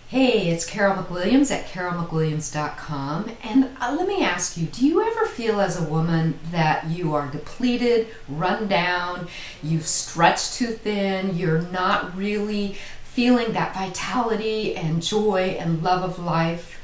Hey, it's Carol McWilliams at carolmcwilliams.com, and let me ask you, do you ever feel as a woman that you are depleted, run down, you've stretched too thin, you're not really feeling that vitality and joy and love of life?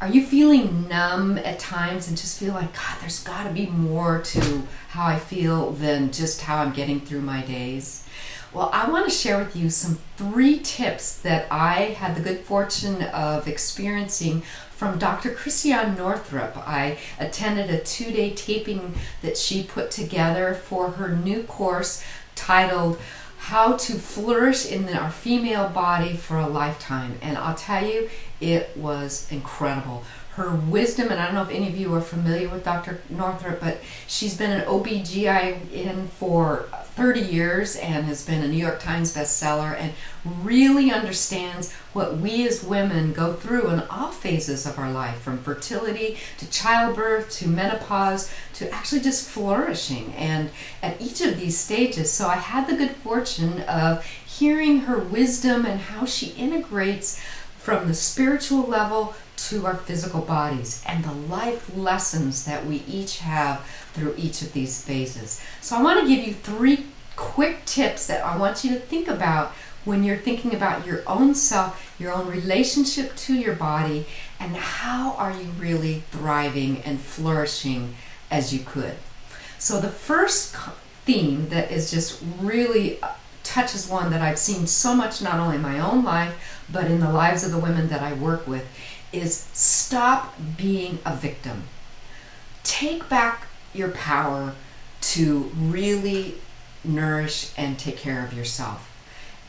Are you feeling numb at times and just feel like, God, there's got to be more to how I feel than just how I'm getting through my days? Well, I want to share with you some 3 tips that I had the good fortune of experiencing from Dr. Christiane Northrup. I attended a 2-day taping that she put together for her new course titled How to Flourish in Our Female Body for a Lifetime. And I'll tell you, it was incredible. Her wisdom, and I don't know if any of you are familiar with Dr. Northrup, but she's been an OBGYN for 30 years and has been a New York Times bestseller and really understands what we as women go through in all phases of our life, from fertility to childbirth to menopause to actually just flourishing, and at each of these stages. So I had the good fortune of hearing her wisdom and how she integrates from the spiritual level to our physical bodies and the life lessons that we each have through each of these phases. So I want to give you 3 quick tips that I want you to think about when you're thinking about your own self, your own relationship to your body, and how are you really thriving and flourishing as you could. So the first theme that is just really touches one that I've seen so much, not only in my own life, but in the lives of the women that I work with, is stop being a victim. Take back your power to really nourish and take care of yourself.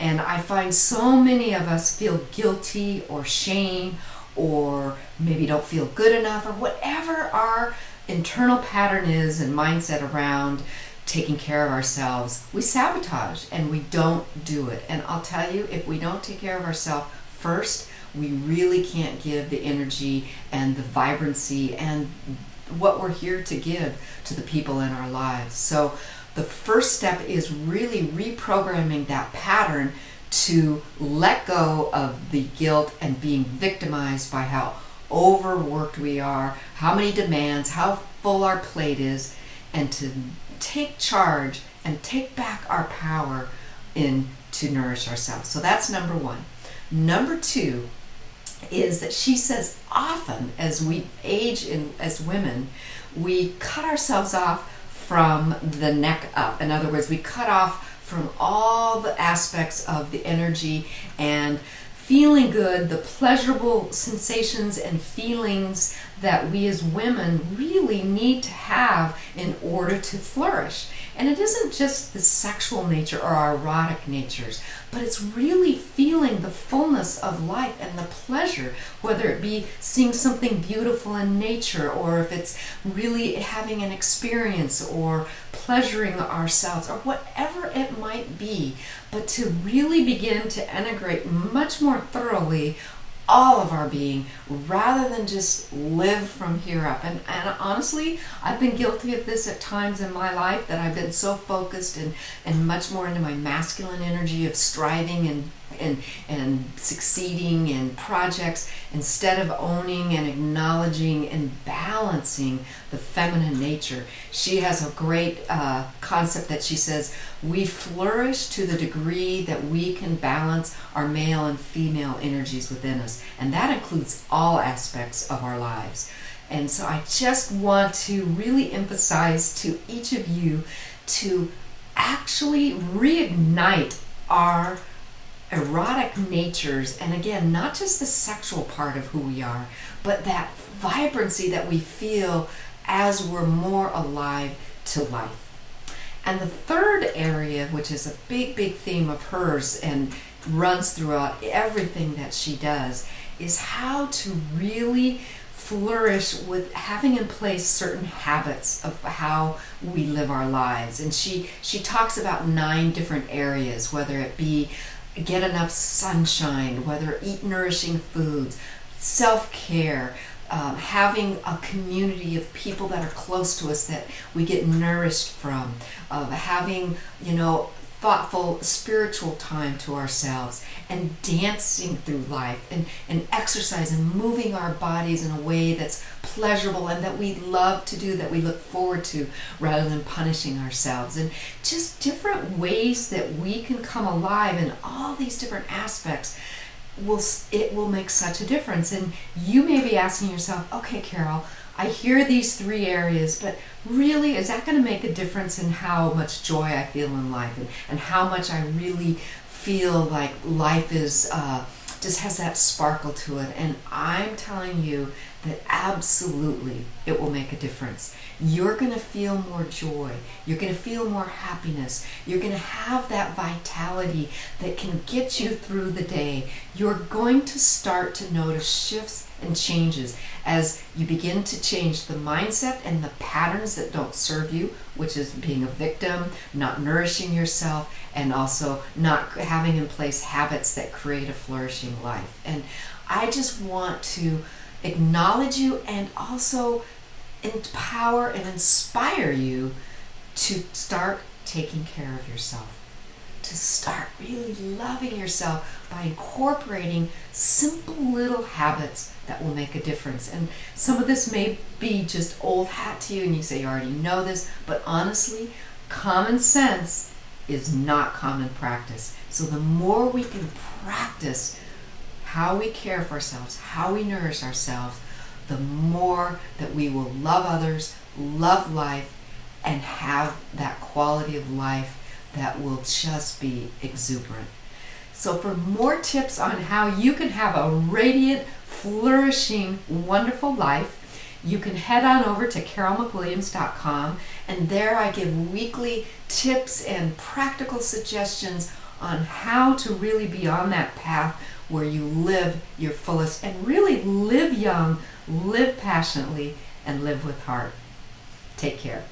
And I find so many of us feel guilty or shame or maybe don't feel good enough or whatever our internal pattern is and mindset around taking care of ourselves. We sabotage and we don't do it. And I'll tell you, if we don't take care of ourselves first, we really can't give the energy and the vibrancy and what we're here to give to the people in our lives. So the first step is really reprogramming that pattern to let go of the guilt and being victimized by how overworked we are, how many demands, how full our plate is, and to take charge and take back our power in to nourish ourselves. So that's number 1. Number 2 is that she says often as we age as women, we cut ourselves off from the neck up. In other words, we cut off from all the aspects of the energy and feeling good, the pleasurable sensations and feelings that we as women really need to have in order to flourish. And it isn't just the sexual nature or our erotic natures, but it's really feeling the fullness of life and the pleasure, whether it be seeing something beautiful in nature or if it's really having an experience or pleasuring ourselves or whatever it might be, but to really begin to integrate much more thoroughly all of our being rather than just live from here up. And honestly, I've been guilty of this at times in my life, that I've been so focused and much more into my masculine energy of striving and succeeding in projects instead of owning and acknowledging and balancing the feminine nature. She has a great concept that she says, we flourish to the degree that we can balance our male and female energies within us. And that includes all aspects of our lives. And so I just want to really emphasize to each of you to actually reignite our erotic natures, and again, not just the sexual part of who we are, but that vibrancy that we feel as we're more alive to life. And the third area, which is a big theme of hers and runs throughout everything that she does, is how to really flourish with having in place certain habits of how we live our lives. And she talks about 9 different areas, whether it be get enough sunshine, whether eat nourishing foods, self-care, having a community of people that are close to us that we get nourished from, having, thoughtful, spiritual time to ourselves, and dancing through life, and exercise and moving our bodies in a way that's pleasurable and that we love to do, that we look forward to, rather than punishing ourselves. And just different ways that we can come alive in all these different aspects will make such a difference. And you may be asking yourself, okay, Carol, I hear these 3 areas, but really, is that going to make a difference in how much joy I feel in life, and how much I really feel like life is just has that sparkle to it? And I'm telling you that absolutely it will make a difference. You're going to feel more joy. You're going to feel more happiness. You're going to have that vitality that can get you through the day. You're going to start to notice shifts and changes as you begin to change the mindset and the patterns that don't serve you, which is being a victim, not nourishing yourself, and also not having in place habits that create a flourishing life. And I just want to acknowledge you and also empower and inspire you to start taking care of yourself, to start really loving yourself by incorporating simple little habits that will make a difference. And some of this may be just old hat to you and you say you already know this, but honestly, common sense is not common practice. So the more we can practice how we care for ourselves, how we nourish ourselves, the more that we will love others, love life, and have that quality of life that will just be exuberant. So for more tips on how you can have a radiant, flourishing, wonderful life, you can head on over to carolmcwilliams.com, and there I give weekly tips and practical suggestions on how to really be on that path where you live your fullest and really live young, live passionately, and live with heart. Take care.